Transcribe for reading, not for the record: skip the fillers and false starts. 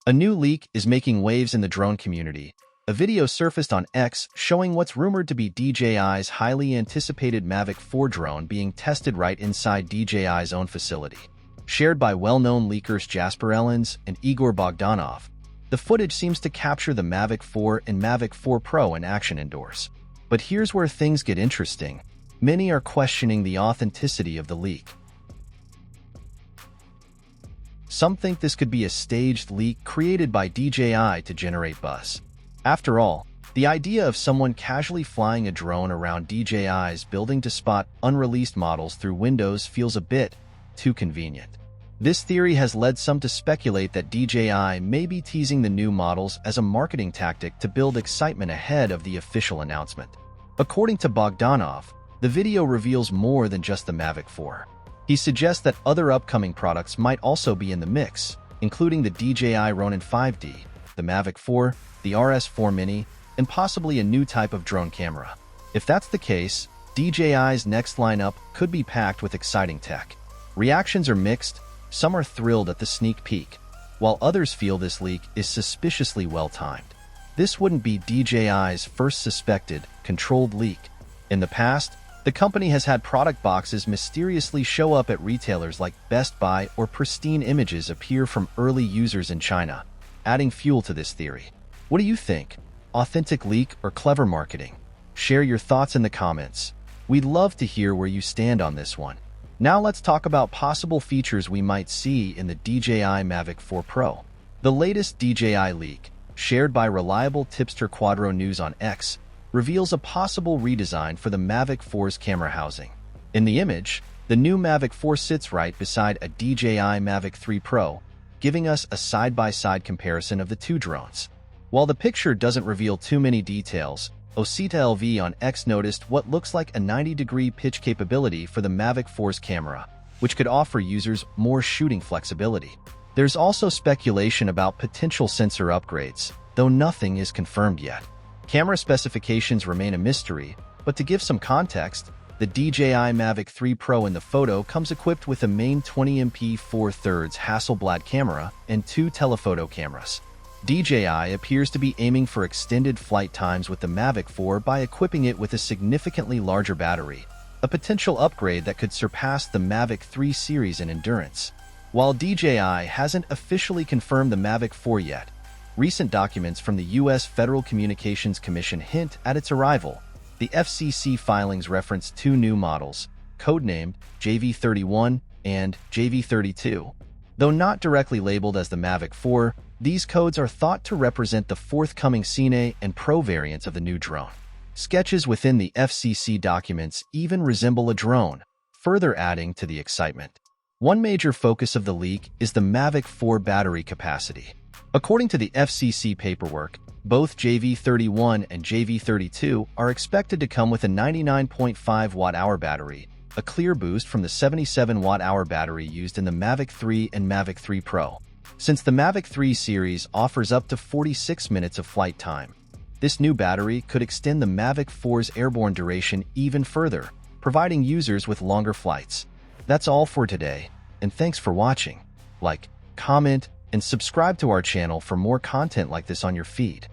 A new leak is making waves in the drone community. A video surfaced on X showing what's rumored to be DJI's highly anticipated Mavic 4 drone being tested right inside DJI's own facility. Shared by well-known leakers Jasper and Igor Bogdanov, the footage seems to capture the Mavic 4 and Mavic 4 Pro in action indoors. But here's where things get interesting. Many are questioning the authenticity of the leak. Some think this could be a staged leak created by DJI to generate buzz. After all, the idea of someone casually flying a drone around DJI's building to spot unreleased models through windows feels a bit too convenient. This theory has led some to speculate that DJI may be teasing the new models as a marketing tactic to build excitement ahead of the official announcement. According to Bogdanov, the video reveals more than just the Mavic 4. He suggests that other upcoming products might also be in the mix, including the DJI Ronin 5D, the Mavic 4, the RS4 Mini, and possibly a new type of drone camera. If that's the case, DJI's next lineup could be packed with exciting tech. Reactions are mixed. Some are thrilled at the sneak peek, while others feel this leak is suspiciously well-timed. This wouldn't be DJI's first suspected, controlled leak. In the past, the company has had product boxes mysteriously show up at retailers like Best Buy, or pristine images appear from early users in China, adding fuel to this theory. What do you think? Authentic leak or clever marketing? Share your thoughts in the comments. We'd love to hear where you stand on this one. Now let's talk about possible features we might see in the DJI Mavic 4 Pro. The latest DJI leak, shared by reliable tipster Quadro News on X, reveals a possible redesign for the Mavic 4's camera housing. In the image, the new Mavic 4 sits right beside a DJI Mavic 3 Pro, giving us a side-by-side comparison of the two drones. While the picture doesn't reveal too many details, Osita LV on X noticed what looks like a 90-degree pitch capability for the Mavic 4's camera, which could offer users more shooting flexibility. There's also speculation about potential sensor upgrades, though nothing is confirmed yet. Camera specifications remain a mystery, but to give some context, the DJI Mavic 3 Pro in the photo comes equipped with a main 20MP 4/3 Hasselblad camera and two telephoto cameras. DJI appears to be aiming for extended flight times with the Mavic 4 by equipping it with a significantly larger battery, a potential upgrade that could surpass the Mavic 3 series in endurance. While DJI hasn't officially confirmed the Mavic 4 yet, recent documents from the U.S. Federal Communications Commission hint at its arrival. The FCC filings reference two new models, codenamed JV31 and JV32. Though not directly labeled as the Mavic 4, these codes are thought to represent the forthcoming Cine and Pro variants of the new drone. Sketches within the FCC documents even resemble a drone, further adding to the excitement. One major focus of the leak is the Mavic 4 battery capacity. According to the FCC paperwork, both JV31 and JV32 are expected to come with a 99.5 watt-hour battery, a clear boost from the 77 watt-hour battery used in the Mavic 3 and Mavic 3 Pro. Since the Mavic 3 series offers up to 46 minutes of flight time, this new battery could extend the Mavic 4's airborne duration even further, providing users with longer flights. That's all for today, and thanks for watching. Like, comment, and subscribe to our channel for more content like this on your feed.